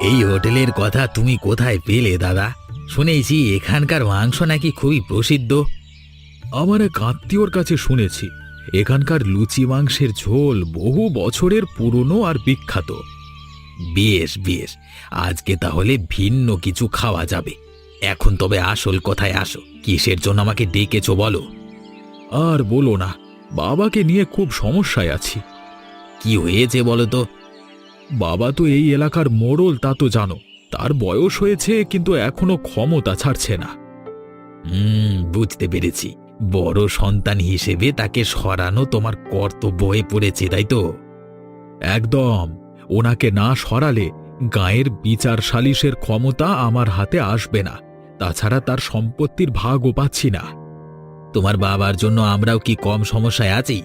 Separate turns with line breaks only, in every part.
এই হোটেলের কথা তুমি কোথায় পেলে দাদা? শুনেছি এখানকার মাংস নাকি খুবই প্রসিদ্ধ।
আমার এক আত্মীয়র কাছে শুনেছি এখানকার লুচি মাংসের ঝোল বহু বছরের পুরনো আর বিখ্যাত।
বেশ বেশ, আজকে তাহলে ভিন্ন কিছু খাওয়া যাবে। এখন তবে আসল কথায় আসো, কিসের জন্য আমাকে ডেকেছো বলো।
আর বলো না, বাবাকে নিয়ে খুব সমস্যায় আছি।
কি হয়েছে বলো তো?
বাবা তো এই এলাকার মোড়ল, তা তো জানো। তার বয়স হয়েছে কিন্তু এখনো ক্ষমতা ছাড়ছে না।
বুঝতে পেরেছি। বড় সন্তান হিসেবে তাকে সরানো তোমার কর্তব্য হয়ে পড়েছে, তাই তো?
একদম। ওনাকে না সরালে গাঁয়ের বিচার সালিশের ক্ষমতা আমার হাতে আসবে না। তাছাড়া তার সম্পত্তির ভাগও পাচ্ছি না।
তোমার বাবার জন্য আমরাও কি কম সমস্যায় আছি?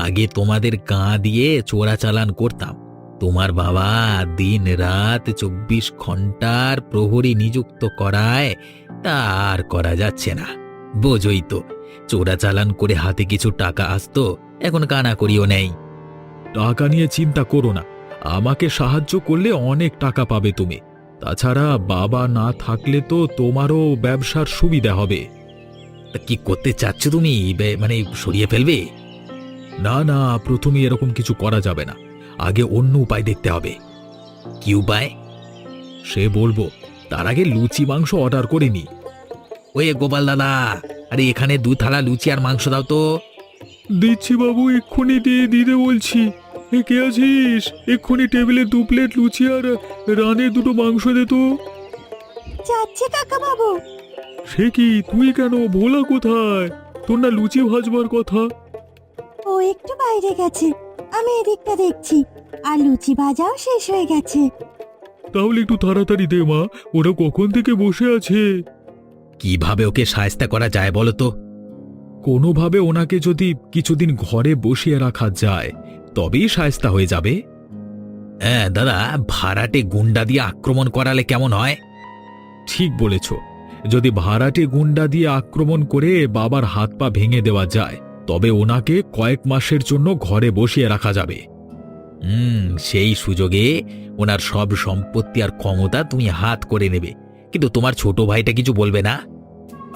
আগে তোমাদের গাঁ দিয়ে চোরাচালান করতাম। তোমার বাবা দিন রাত 24 ঘন্টার প্রহরী নিযুক্ত করায় তা আর করা যাচ্ছে না। বোঝই তো, চোরাচালান করে হাতে কিছু টাকা আসতো, এখন কানাকড়িও নেই।
টাকা নিয়ে চিন্তা করো না, আমাকে সাহায্য করলে অনেক টাকা পাবে তুমি। তাছাড়া বাবা না থাকলে তো তোমারও ব্যবসার সুবিধা হবে।
তা কি করতে চাচ্ছ তুমি? মানে সরিয়ে ফেলবে?
না না, প্রথমে এরকম কিছু করা যাবে না। আগে অন্য উপায় দেখতে হবে।
কি উপায়?
সে বলবো, তার আগে লুচি মাংস অর্ডার করে নি।
ওই গোপাল দাদা, আরে এখানে 2 থালা লুচি আর মাংস দাও তো।
দিচ্ছি বাবু, এক্ষুনি দিয়ে দিতে বলছি। এ কে আছিস? এক্ষুনি টেবিলে 2 প্লেট লুচি আর রানে 2টো মাংস দে তো।
যাচ্ছে কাকা বাবু।
সে কি, তুই কেন? ভোলা কোথায়? তোর না লুচি ভাজবার কথা।
ও একটু বাইরে গেছে, আমি এদিকটা দেখছি। আর লুচি ভাজাও শেষ হয়ে গেছে।
তাহলে একটু তাড়াতাড়ি দে মা, ওরা কখন থেকে বসে আছে।
কিভাবে ওকে সায়স্তা করা যায় বলো তো?
কোনোভাবে ওনাকে যদি কিছুদিন ঘরে বসিয়ে রাখা যায় তবেই শায়েস্তা হয়ে যাবে।
হ্যাঁ দাদা, ভাড়াটে গুন্ডা দিয়ে আক্রমণ করালে কেমন হয়?
ঠিক বলেছ। যদি ভাড়াটে গুন্ডা দিয়ে আক্রমণ করে বাবার হাত পা ভেঙে দেওয়া যায় তবে ওনাকে কয়েক মাসের জন্য ঘরে বসিয়ে রাখা যাবে।
সেই সুযোগে ওনার সব সম্পত্তি আর ক্ষমতা তুমি হাত করে নেবে। কিন্তু তোমার ছোট ভাইটা কিছু বলবে না?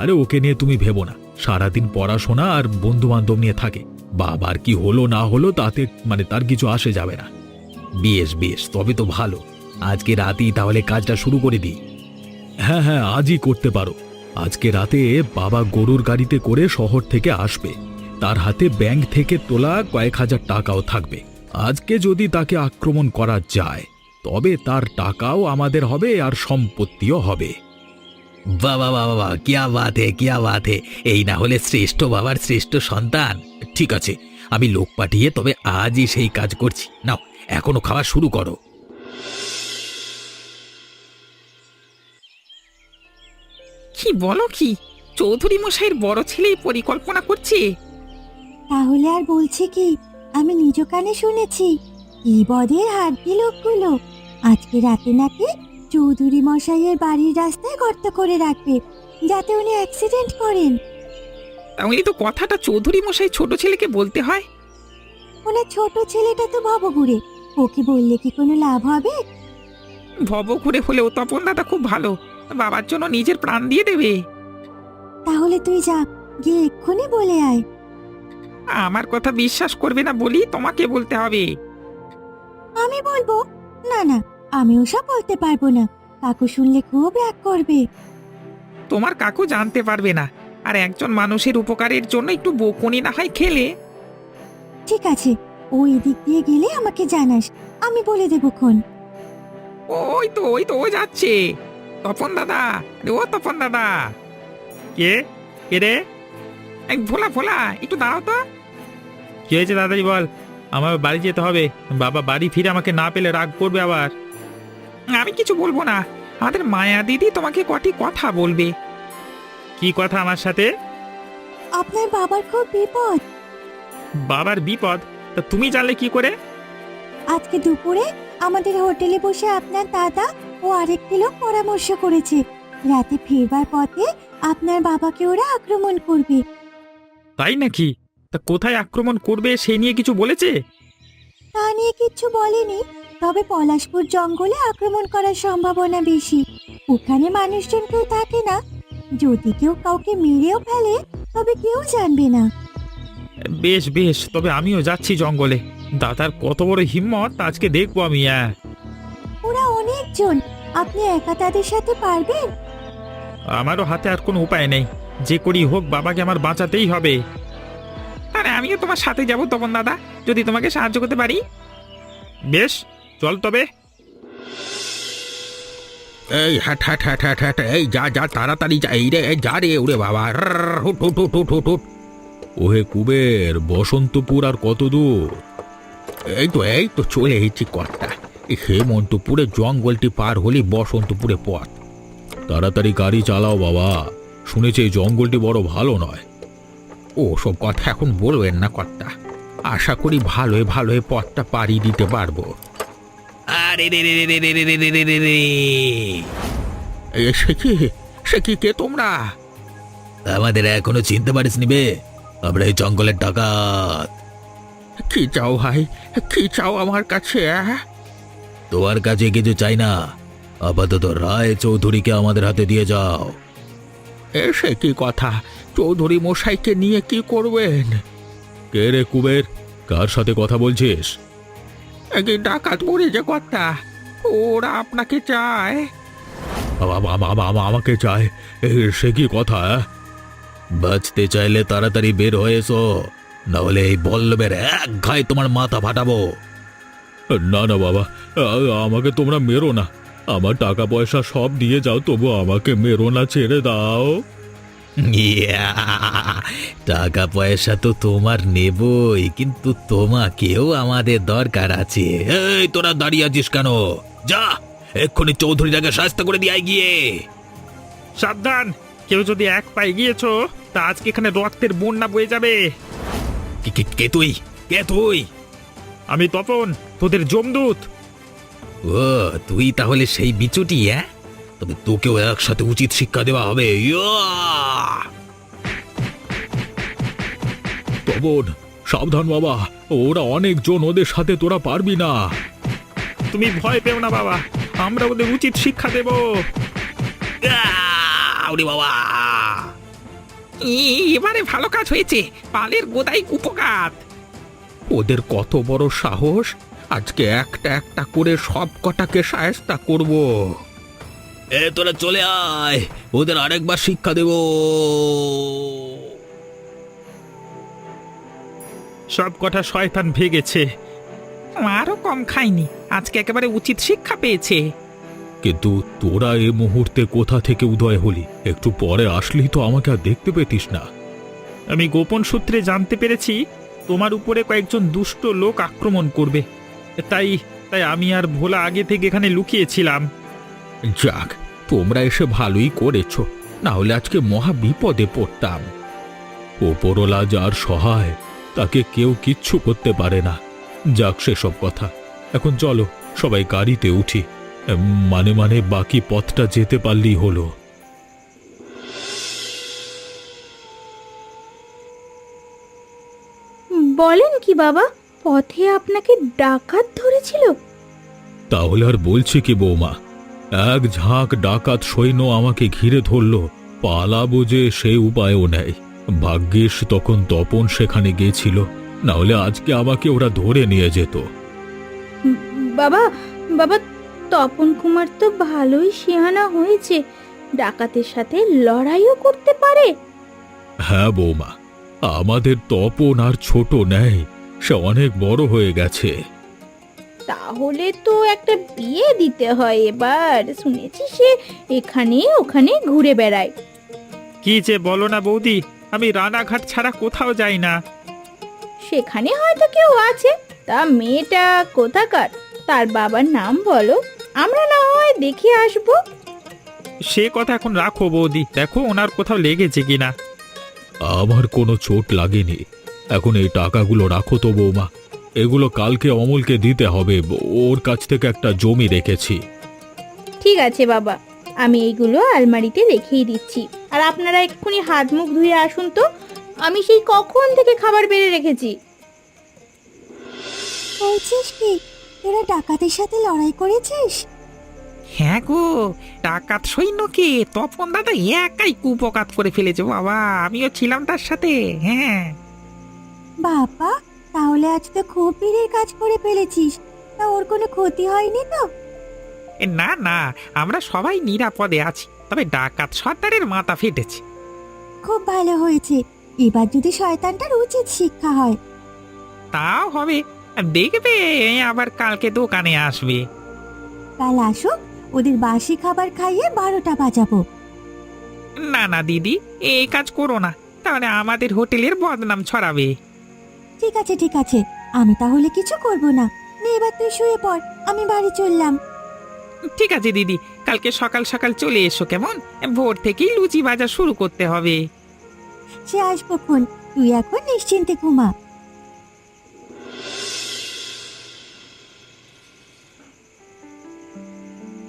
আরে ওকে নিয়ে তুমি ভেবো না, সারাদিন পড়াশোনা আর বন্ধু বান্ধব নিয়ে থাকে। বাবার কি হলো না হলো তাতে তার কিছু আসে যাবে না।
বেশ বেশ, তবে তো ভালো। আজকে রাতেই তাহলে কাজটা শুরু করে দিই।
হ্যাঁ হ্যাঁ, আজই করতে পারো। আজকে রাতে বাবা গরুর গাড়িতে করে শহর থেকে আসবে। তার হাতে ব্যাংক থেকে তোলা কয়েক হাজার টাকাও থাকবে। আজকে যদি তাকে আক্রমণ করা যায় তবে তার টাকাও আমাদের হবে আর সম্পত্তিও হবে।
বাবা বাবা বাবা, কিয়া বাত হে, কিয়া বাত হে। এই না হলে শ্রেষ্ঠ বাবার শ্রেষ্ঠ সন্তান। ঠিক আছে, আমি লোক পাঠিয়ে তবে আজই সেই কাজ করছি। নাও, এখনো খাওয়া শুরু করো।
কি বলো কি? চৌধুরী মশাইয়ের বড় ছেলেই পরিকল্পনা করছে?
তাহলে আর বলছি কি, আমি নিজ কানে শুনেছি। কি বদের হাড্ডি লোকগুলো আজকে রাতে নাকি চৌধুরী মশাইয়ের বাড়ির রাস্তায় গর্ত করে রাখবে, যাতে উনি অ্যাক্সিডেন্ট করেন।
তাহলে তো কথাটা চৌধুরী মশাই ছোট ছেলেকে বলতে হয়।
ওনার ছোট ছেলেটা তো ভবঘুরে, ওকে বললে কি কোনো লাভ হবে?
ভব ঘুরে হলেও তপন দাদা খুব ভালো, বাবার জন্য নিজের প্রাণ দিয়ে দেবে।
তাহলে তুই যা, গিয়ে এক্ষুনি বলে আয়।
আমার কথা বিশ্বাস করবে না বলি তোমাকে বলতে হবে।
আমি বলবো? না না, আমি ওসব বলতে পারবো না। কাকু শুনলে খুব রাগ করবে।
তোমার কাকু জানতে পারবে না। আর একজন মানুষের উপকারের জন্য একটু বকুনি না হয় খেলে।
ঠিক আছে, ওই দিক দিয়ে গেলে আমাকে জানাস, আমি বলে দেবো খন।
ওই তো ও যাচ্ছে। তপন দাদা, ও তপন দাদা। কে কে রে? ভোলা ভোলা, একটু দাঁড়াও তো।
কি হয়েছে দাদাজি বল? আমার বাড়ি যেতে হবে, বাবা বাড়ি ফিরে আমাকে না পেলে রাগ করবে আবার।
আমি কিছু বলবো না, আমাদের মায়া দিদি তোমাকে কটি কথা বলবে।
কি কথা আমার সাথে?
আপনার বাবার খুব বিপদ।
বাবার বিপদ? তা তুমি জানলে কি করে?
আজকে দুপুরে আমাদের হোটেলে বসে আপনার দাদা ও আরেকটি লোক পরামর্শ করেছে, রাতে ফিরবার পথে আপনার বাবাকে ওরা আক্রমণ করবে।
তাই নাকি? তা কোথায় আক্রমণ করবে সেই নিয়ে কিছু বলেছে?
তা নিয়ে কিচ্ছু বলেনি, তবে পলাশপুর জঙ্গলে আক্রমণ করার সম্ভাবনা বেশি। ওখানে মানুষজন কেউ থাকে না। যদি কেউ কাউকে মেরেও ফেলে তবে কেউ জানবে না।
বেশ বেশ, তবে আমিও যাচ্ছি জঙ্গলে। দাদার কত বড় হিম্মত আজকে দেখবো আমি।
ওরা অনেকজন, আপনি একা তাদের সাথে পারবেন?
আমারও হাতে আর কোনো উপায় নেই, যে করি হোক বাবাকে আমার বাঁচাতেই হবে।
আরে আমিও তোমার সাথে যাব তপন দাদা, যদি তোমাকে সাহায্য করতে পারি।
বেশ, চল তবে।
এই হাট হাট হাট হাট হাট, এই যা যা তাড়াতাড়ি যা, এই রে এই যা রে, ওরে বাবা, হুট হুট হুট হুট হুট হুট।
ওহে কুবের, বসন্তপুর আর কত দূর?
এই তো চলে এসেছি কর্তা। এই হেমন্তপুরে জঙ্গলটি পার হলি বসন্তপুরে পথ।
তাড়াতাড়ি গাড়ি চালাও বাবা, শুনেছি এই জঙ্গলটি বড় ভালো নয়।
ও সব কথা এখন বলবেন না কর্তা, আশা করি ভালোই ভালোই পথটা পাড়ি দিতে পারবো। আরে রে রে রে রে রে রে রে রে রে রে। সে কি কে তোমরা? আমাদের এখনো চিনতে পারিস নিবে? আমরা এই জঙ্গলের ডাকাত। কি চাও ভাই, কি চাও আমার কাছে? তোমার কাছে কিছু চাই না, আপাতত রায় চৌধুরীকে আমাদের হাতে দিয়ে যাও। সে কি কথা, চৌধুরী মশাইকে নিয়ে কি করবেন?
কে রে কুবের, কার সাথে কথা বলছিস?
কি ডাকাত পড়ে যে কর্তা, ওরা আপনাকে চায়।
আমাকে চায়? সে কি কথা?
বাঁচতে চাইলে তাড়াতাড়ি বের হয়ে এসো, নাহলে এই বল্লভের এক ঘায়ে তোমার মাথা ফাটাবো।
না না বাবা, আমাকে তোমরা মেরো না। আমার টাকা পয়সা সব দিয়ে যাও, তবু আমাকে মেরো না, ছেড়ে দাও।
ইয়া, টাকা পয়সা তো তোমার নেবই, কিন্তু তোমাকেও আমাদের দরকার আছে। এই তোরা দাঁড়িয়ে আছিস কেন? যা এক্ষুনি চৌধুরীটাকে শাস্তি করে দিয়ে আয় গিয়ে।
সাবধান, কেউ যদি এক পায়ে গিয়েছো তা আজকে এখানে রক্তের বন্যা বয়ে যাবে।
কে তুই? কে তুই?
আমি তপন, তোদের যমদূত।
ও তুই তাহলে সেই বিচুটি? তবে তোকেও একসাথে উচিত শিক্ষা দেওয়া হবে।
তবন সাবধান বাবা, ওরা অনেকজন, ওদের সাথে তোরা পারবি না।
তুমি ভয় পেও না বাবা, আমরা ওদের উচিত শিক্ষা দেব।
ওরে বাবা,
এবারে ভালো কাজ হয়েছে, পালের গোদাই কুপকাত।
ওদের কত বড় সাহস! আজকে একটা একটা করে সব কটাকে শায়েস্তা করব। তোরা চলে আয়, ওদের আরেকবার শিক্ষা দেব।
সব কটা শয়তান ভেগেছে।
আরও কম খায়নি, আজকে একেবারে উচিত শিক্ষা পেয়েছে।
কিন্তু তোরা এ মুহূর্তে কোথা থেকে উদয় হলি? একটু পরে আসলি তো আমাকে আর দেখতে পেতিস না।
আমি গোপন সূত্রে জানতে পেরেছি তোমার উপরে কয়েকজন দুষ্ট লোক আক্রমণ করবে, তাই তাই আমি আর ভোলা আগে থেকে এখানে লুকিয়েছিলাম।
যাক, তোমরা এসে ভালোই করেছ, না হলে আজকে মহা বিপদে পড়তাম।
ওপরওয়ালা যার সহায়, তাকে কেউ কিচ্ছু করতে পারে না। যাক সেসব কথা, এখন চলো সবাই গাড়িতে উঠি। মানে বাকি পথটা যেতে পারলেই হলো।
বলেন কি বাবা, পথে আপনাকে ডাকাত ধরেছিল?
তাহলে আর বলছি কি বৌমা, এক ঝাঁক ডাকাত সৈন্য আমাকে ঘিরে ধরল। পালাবো যে সে উপায়ও নেই। ভাগ্যিস তখন তপন সেখানে গিয়েছিল, না হলে আজকে আমাকে ওরা ধরে নিয়ে যেত।
বাবা বাবা, তপন কুমার তো ভালোই সিহানা হয়েছে, ডাকাতের সাথে লড়াইও করতে পারে।
হ্যাঁ বৌমা, আমাদের তপন আর ছোট নেই, সে অনেক বড় হয়ে গেছে।
তাহলে তো একটা বিয়ে দিতে হয় এবার, শুনেছি সে এখানে ওখানে ঘুরে বেড়ায়।
কি যে বলো না বৌদি, আমি রানাঘাট ছাড়া কোথাও যাই না।
সেখানে হয়তো কেউ আছে, তা মেয়েটা কোথাকার? তার বাবার নাম বলো, আমরা না হয় দেখে আসবো।
সে কথা এখন রাখো বৌদি, দেখো ওনার কোথাও লেগেছে কিনা।
আমার কোনো চোট লাগেনি, এখন এই টাকাগুলো রাখো তো বৌমা। এগুলো কালকে অমলকে দিতে হবে, ওর কাছ থেকে একটা জমি রেখেছি।
ঠিক আছে বাবা, আমি এইগুলো আলমারিতে রেখেই দিচ্ছি। আর আপনারা এক্ষুনি হাত মুখ ধুয়ে আসুন তো, আমি সেই কখন থেকে খাবার বেড়ে রেখেছি। বলছিস কি, তোরা ডাকাতের সাথে লড়াই করেছিস?
হ্যাঁ গো, ডাকাত সৈন্যকে তপন দাদা একাই কুপকাত করে ফেলেছে বাবা, আমিও ছিলাম তার সাথে। হ্যাঁ,
বাবা, তাহলে আজ তো খুব বীরের কাজ করে ফেলেছিস। তা ওর কোনো ক্ষতি হয়নি তো?
না না, আমরা সবাই নিরাপদে আছি, তবে ডাকাত সর্দারের মাথা ফেটেছে।
খুব ভালো হয়েছে। এবার যদি শয়তানটার উচিত শিক্ষা হয়।
তাও হবে, দেখবে আবার কালকে দোকানে আসবে।
কাল আসুক, ওদের বাসি খাবার খাইয়ে 12টা বাজাবো।
না না দিদি, এই কাজ করো না, তাহলে আমাদের হোটেলের বদনাম ছড়াবে।
ঠিক আছে ঠিক আছে, আমি তাহলে কিছু করব না। নে এবার তুই শুয়ে পড়, আমি বাড়ি চললাম।
ঠিক আছে দিদি, কালকে সকাল সকাল চলে এসো কেমন, ভোর থেকেই লুচি ভাজা শুরু করতে হবে।
সে আসবো খন, তুই এখন নিশ্চিন্তে ঘুমা।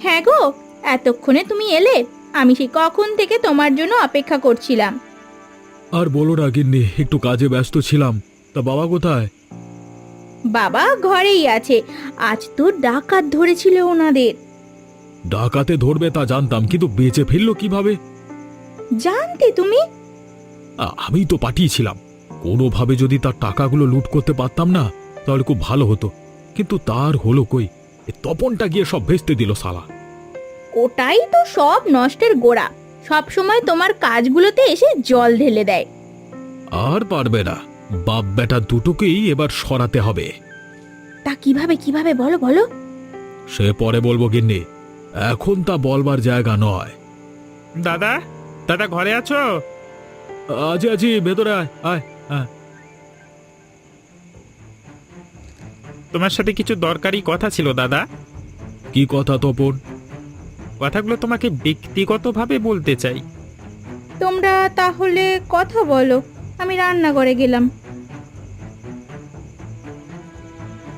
হ্যাঁ গো, এতক্ষণে তুমি এলে? আমি সেই কখন থেকে তোমার জন্য অপেক্ষা করছিলাম।
আর বলো না গিন্নি, একটু কাজে ব্যস্ত ছিলাম। তা বাবা কোথায়?
বাবা ঘরেই আছে। আজ তো ডাকাত ধরেছিল ওনাদের।
ডাকাতে ধরবে তা জানতাম, কিন্তু বেঁচে ফিরলো কিভাবে?
জানতে তুমি?
আমি তো পাঠিয়েছিলাম। কোনোভাবে যদি তার টাকাগুলো লুট করতে পারতাম না, তাহলে খুব ভালো হতো। কিন্তু তার হলো কই, এ তপনটা গিয়ে সব ভেস্তে দিল শালা।
ওটাই তো সব নষ্টের গোড়া। সব সময় তোমার কাজগুলোতে এসে জল ঢেলে দেয়।
আর পারবে না, বাপ বেটা দুটোকেই এবার সরাতে হবে।
তা কিভাবে কিভাবে বলো বলো।
সে পরে বলবো গিন্নি, এখন তা বলবার জায়গা নয়।
দাদা, দাদা ঘরে আছো?
আজি আজি ভেতরে আয় আয়। হ্যাঁ,
তোমার সাথে কিছু দরকারি কথা ছিল দাদা।
কি কথা তপন?
কথাগুলো তোমাকে ব্যক্তিগতভাবে বলতে চাই।
তোমরা তাহলে কথা বলো, আমি রান্নাঘরে গেলাম।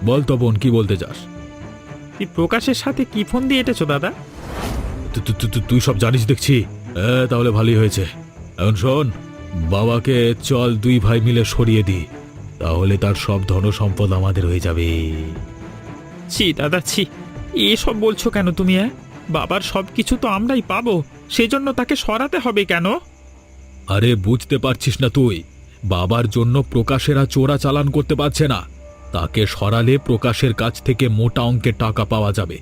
বল তপন, কি বলতে চাস?
তুই প্রকাশের সাথে কি ফোন দিয়ে এটেছো দাদা?
তুই সব জানিস দেখছি। তাহলে ভালোই হয়েছে। এখন শোন, বাবাকে চল 2 ভাই মিলে সরিয়ে দি, তাহলে তার সব ধন সম্পদ আমাদের হয়ে যাবে।
ছি দাদা ছি, এসব বলছো কেন তুমি? বাবার সব কিছু তো আমরাই পাবো, সেজন্য তাকে সরাতে হবে কেন?
আরে বুঝতে পারছিস না তুই? বাবার জন্য প্রকাশেরা চোরা চালান করতে পারছে না। তাকে সরালে প্রকাশের কাছ থেকে মোটা অঙ্কের টাকা পাওয়া যাবে।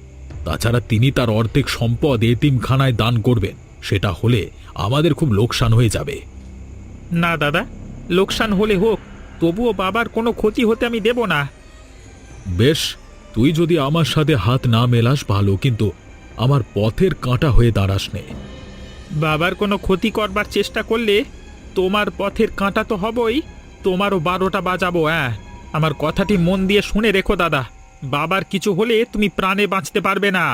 তাছাড়া তিনি তার অর্ধেক সম্পদ এতিমখানায় দান করবেন। সেটা হলে আমাদের খুব লোকসান হয়ে যাবে।
না দাদা, লোকসান হলে হোক, তবুও বাবার কোনো ক্ষতি হতে আমি দেব না।
বেশ, তুই যদি আমার সাথে হাত না মেলাস ভালো, কিন্তু আমার পথের কাঁটা হয়ে দাঁড়াস নে।
বাবার কোনো ক্ষতি করবার চেষ্টা করলে তোমার পথের কাঁটা তো হবই, তোমারও 12টা বাজাবো। আমার কথাটি মন দিয়ে শুনে রেখো দাদা, বাবার কিছু হলে তুমি প্রাণে বাঁচতে পারবে না।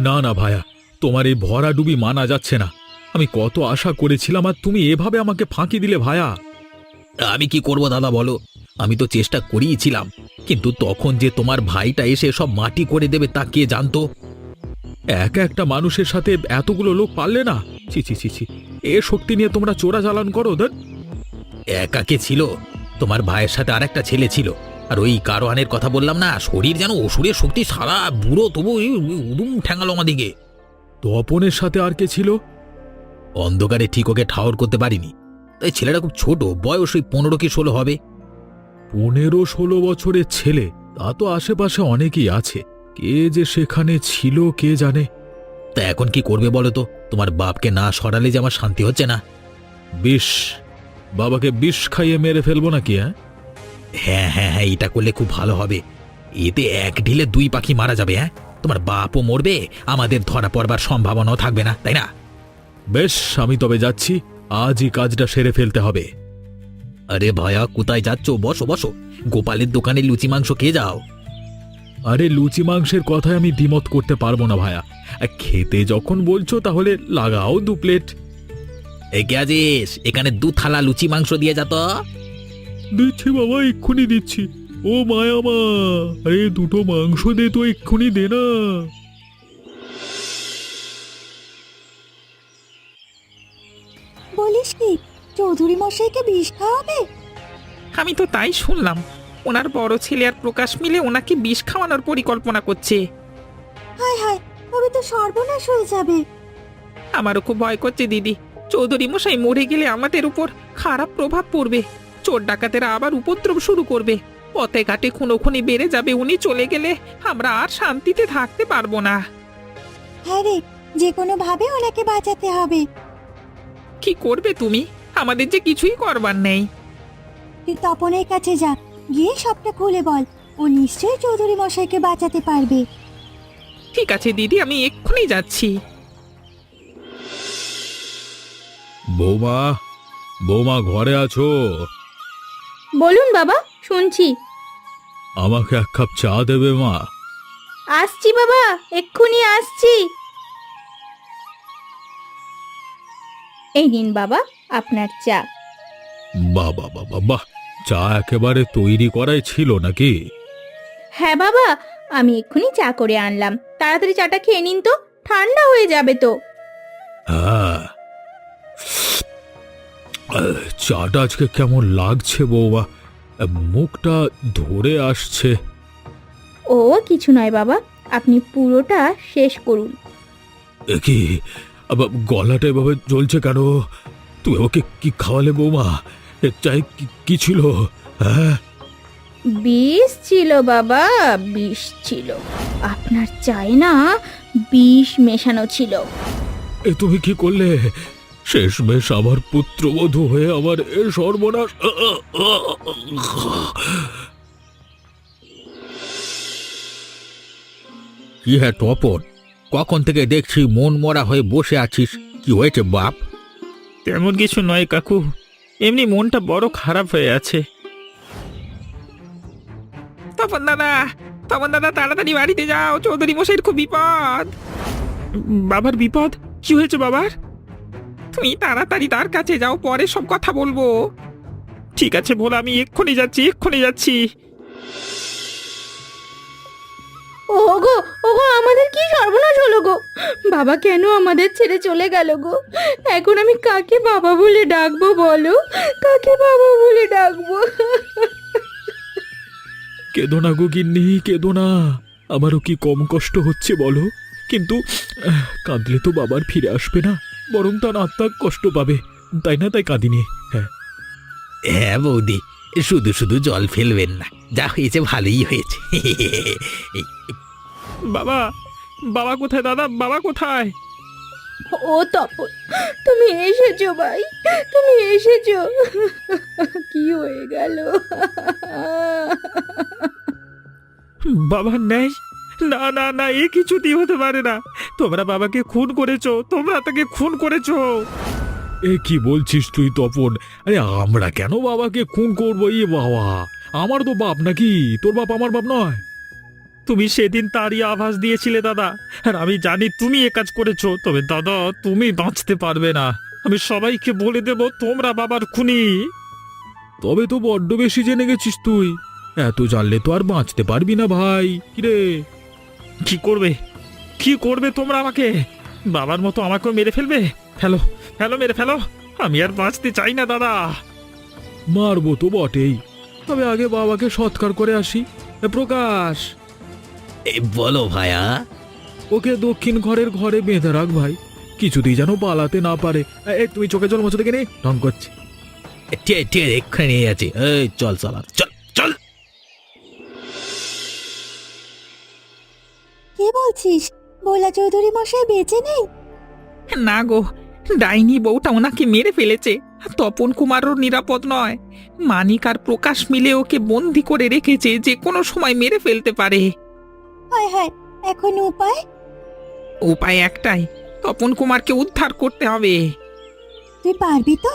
না না ভায়া, তোমার এই ভরাডুবি মানা যাচ্ছে না। আমি কত আশা করেছিলাম, আর তুমি এভাবে আমাকে ফাঁকি দিলে ভায়া।
আমি কি করব দাদা বলো? আমি তো চেষ্টা করিয়েছিলাম, কিন্তু তখন যে তোমার ভাইটা এসে সব মাটি করে দেবে তা কে জানতো?
একা একটা মানুষের সাথে এতগুলো লোক পারলে না? ছি ছি ছি ছি, এ শক্তি নিয়ে তোমরা চোরাচালান করো?
একা কে ছিল? তোমার ভাইয়ের সাথে আরেকটা ছেলে ছিল। আর ওই কারওয়ানের কথা বললাম না, শরীর যেন অসুরের শক্তি, সারা বুড়ো, তবু উদুম ঠ্যাঙালো আমাদিকে।
তপনের সাথে আর কে ছিল?
অন্ধকারে ঠিক ওকে ঠাওর করতে পারিনি। তাই ছেলেটা খুব ছোট, বয়স ওই 15 কি 16 হবে।
15-16 বছরের ছেলে? তা তো আশেপাশে অনেকেই আছে। কে যে সেখানে ছিল কে জানে।
তা এখন কি করবে বলো তো? তোমার বাপকে না সরালে যে আমার শান্তি হচ্ছে না।
বিষ? বাবাকে বিষ খাইয়ে মেরে ফেলবো নাকি?
হ্যাঁ হ্যাঁ হ্যাঁ, এটা করলে খুব ভালো হবে। এতে এক ঢিলে 2 পাখি মারা যাবে। তোমার বাপও মরবে, আমাদের ধরা পড়বার সম্ভাবনাও থাকবে না, তাই না?
বেশ, আমি তবে যাচ্ছি। আজই কাজটা সেরে ফেলতে হবে।
আরে ভায়া, কোথায় যাচ্ছ? বসো বসো, গোপালের দোকানে লুচি মাংস খেয়ে যাও।
আরে লুচি মাংসের কথায় আমি দ্বিমত করতে পারবো না ভায়া। খেতে যখন বলছো তাহলে লাগাও 2 প্লেট।
কে আছিস? এখানে 2 থালা লুচি মাংস দিয়ে যা তো।
দিচ্ছি বাবা, এক্ষুনি দিচ্ছি। ও মায়া মা, আরে 2টো মাংস দে তো, এক্ষুনি দে না।
বলিস কি, চৌধুরী মশাইকে বিষ খাওয়াবে?
আমি তো তাই শুনলাম। ওনার বড় ছেলে আর প্রকাশ মিলে ওনাকে বিষ খাওয়ানোর পরিকল্পনা করছে।
হায় হায়, তবে তো সর্বনাশ হয়ে যাবে।
আমারও খুব ভয় করছে দিদি। চৌধুরী মশাই মরে গেলে আমাদের উপর খারাপ প্রভাব পড়বে। চোর ডাকাতেরা আবার উপদ্রব শুরু করবে। পথে ঘাটে খুনোখুনি বেড়ে যাবে। উনি চলে গেলে আমরা আর শান্তিতে থাকতে পারবো না।
হ্যাঁ রে, যে কোনো ভাবে ওনাকে বাঁচাতে হবে।
কি করবে তুমি? আমাদের যে কিছুই করবার নেই।
তুই তপনের কাছে যা, গিয়ে সবটা খুলে বল। ও নিশ্চয়ই চৌধুরী মশাইকে বাঁচাতে পারবে।
ঠিক আছে দিদি, আমি এক্ষুনি যাচ্ছি।
বৌমা, বৌমা ঘরে আছো?
বলুন বাবা, শুনছি।
আমাকে এক কাপ চা দেবে মা?
আসছি বাবা, এক্ষুনি আসছি। এই নিন বাবা আপনার চা।
বাহ বাহ বাহ বাহ বাহ, চা একেবারে তৈরি করাই ছিল নাকি?
হ্যাঁ বাবা, আমি এক্ষুনি চা করে আনলাম। তাড়াতাড়ি চাটা খেয়ে নিন তো, ঠান্ডা হয়ে যাবে তো।
হ্যাঁ, চাটা আজকে কেমন লাগছে বৌমা? মুখটা ধরে আসছে।
ও কিছু নয় বাবা, আপনি পুরোটা শেষ করুন।
এ কি, আবার গলাটা এভাবে জ্বলছে কেন? তুই ওকে কি খাওয়ালে বৌমা? এর চাই কি ছিল? হ্যাঁ,
বিষ ছিল বাবা, বিষ ছিল। আপনার চায়ে না বিষ মেশানো ছিল।
এ তুমি কি করলে? শেষমেশ আমার পুত্রবধূ হয়ে আমার এ সর্বনাশ।
কি হ্যাঁ তপন, কখন থেকে দেখছি মন মরা হয়ে বসে আছিস? কি হয়েছে বাপ?
তেমন কিছু নয় কাকু, এমনি মনটা বড় খারাপ হয়ে আছে।
তপন দাদা, তপন দাদা, তাড়াতাড়ি বাড়িতে যাও। চৌধুরী মশাইয়ের খুব বিপদ।
বাবার বিপদ? কি হয়েছে বাবার?
তুমি তাড়াতাড়ি তার কাছে যাও, পরে সব কথা বলবো।
ঠিক আছে ভোলা, আমি এক্ষুনি যাচ্ছি, এক্ষুনি যাচ্ছি।
ওগো ওগো, আমাদের কি সর্বনাশ হলো গো! বাবা কেন আমাদের ছেড়ে চলে গেল গো? এখন আমি কাকে বাবা বলে ডাকবো বলো? কাকে বাবা বলে ডাকবো?
কেঁদো না গো গিন্নি, কেঁদো না। আমারও কি কম কষ্ট হচ্ছে বলো? কিন্তু কাঁদলে তো বাবার ফিরে আসবে না, বরং তার আত্মা কষ্ট পাবে। তাই না, তাই কাঁদিনি। হ্যাঁ,
হ্যাঁ বৌদি, শুধু শুধু জল ফেলবেন না। যা হয়েছে ভালোই হয়েছে।
বাবা, বাবা কোথায় দাদা? বাবা কোথায়?
ও তপন, তুমি এসেছো ভাই, তুমি এসেছো। কি হয়ে গেল?
বাবা নেই? না না না, এ কিছুতেই হতে পারে না। তোমরা বাবাকে খুন করেছো, তোমরা তাকে খুন করেছো।
এ কি বলছিস তুই তপন? আরে আমরা কেন বাবাকে খুন করবো? ই বাবা, আমার তো বাপ নাকি? তোর বাপ আমার বাপ নয়?
তুমি সেদিন তারই আভাস দিয়েছিলে দাদা, আর আমি জানি তুমি এ কাজ করেছো। তবে দাদা, তুমি বাঁচতে পারবে না। আমি সবাইকে বলে দেব তোমরা বাবার খুনি।
তবে তো বড্ড বেশি জেনে গেছিস তুই। এত জানলে তো আর বাঁচতে পারবি না ভাই। কিরে,
কি করবে? কি করবে তোমরা আমাকে? বাবার মতো আমাকেও মেরে ফেলবে? ফেলো, ফেলো, মেরে ফেলো। আমি আর বাঁচতে চাই না দাদা।
মারবো তো বটেই, তবে আগে বাবাকে সৎকার করে আসি। প্রকাশ,
বলো ভাইয়া।
ওকে দক্ষিণ ঘরের ঘরে বেঁধে রাখ ভাই, কিছুতেই যেন পালাতে না পারে। তুমি চোখে জল মোছো দেখে নে, ঢং করছে।
ঠিক ঠিক, এক্ষুনি নিয়ে যাচ্ছি। এই চল চল আর, চল চল।
কি বলছিস? ভোলা চৌধুরী মশাই বেঁচে নেই?
না গো, ডাইনি বউটা ওনাকে মেরে ফেলেছে। তপন কুমারও নিরাপদ নয়। মানিক আর প্রকাশ মিলে ওকে বন্দি করে রেখেছে, যে কোনো সময় মেরে ফেলতে পারে।
হায় হায়, এখন উপায়?
উপায় একটাই, তপন কুমারকে উদ্ধার করতে হবে।
তুই পারবি তো?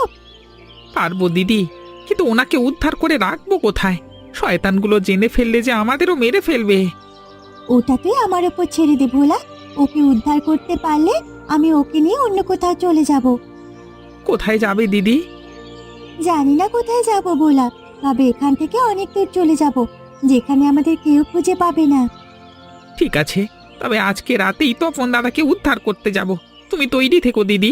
পারবো দিদি, কিন্তু ওনাকে উদ্ধার করে রাখবো কোথায়? শয়তানগুলো জেনে ফেললে যে আমাদেরও মেরে ফেলবে।
ওটা তুই আমার ওপর ছেড়ে দে ভোলা। ওকে উদ্ধার করতে পারলে আমি ওকে নিয়ে অন্য কোথাও চলে যাব।
কোথায় যাবে দিদি?
জানি না কোথায় যাব ভোলা, তবে এখান থেকে অনেক দূর চলে যাব, যেখানে আমাদের কেউ খুঁজে পাবে না।
ঠিক আছে, তবে আজকে রাতেই তপন দাদাকে উদ্ধার করতে যাব। তুমি তৈরি থেকো দিদি।